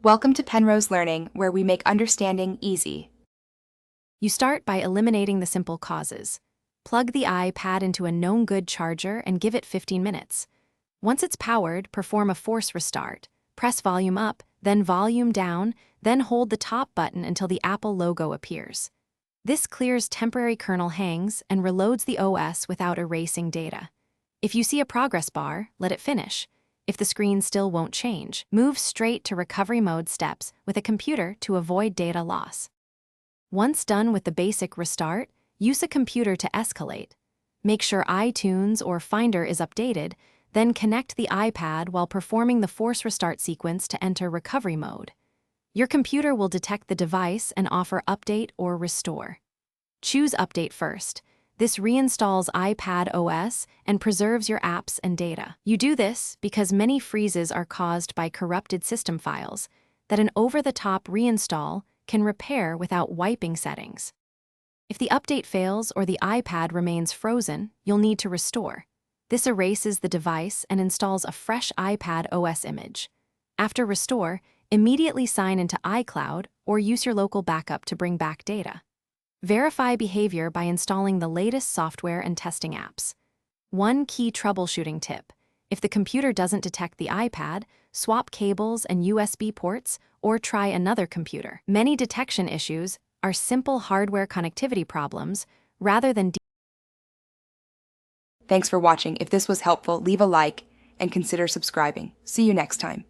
Welcome to Penrose Learning, where we make understanding easy. You start by eliminating the simple causes. Plug the iPad into a known good charger and give it 15 minutes. Once it's powered, perform a force restart. Press volume up, then volume down, then hold the top button until the Apple logo appears. This clears temporary kernel hangs and reloads the OS without erasing data. If you see a progress bar, let it finish. If the screen still won't change, move straight to recovery mode steps with a computer to avoid data loss. Once done with the basic restart, use a computer to escalate. Make sure iTunes or Finder is updated, then connect the iPad while performing the force restart sequence to enter recovery mode. Your computer will detect the device and offer update or restore. Choose update first. This reinstalls iPad OS and preserves your apps and data. You do this because many freezes are caused by corrupted system files that an over-the-top reinstall can repair without wiping settings. If the update fails or the iPad remains frozen, you'll need to restore. This erases the device and installs a fresh iPad OS image. After restore, immediately sign into iCloud or use your local backup to bring back data. Verify behavior by installing the latest software and testing apps. One key troubleshooting tip: if the computer doesn't detect the iPad, swap cables and USB ports or try another computer. Many detection issues are simple hardware connectivity problems rather than Thanks for watching. If this was helpful, leave a like and consider subscribing. See you next time.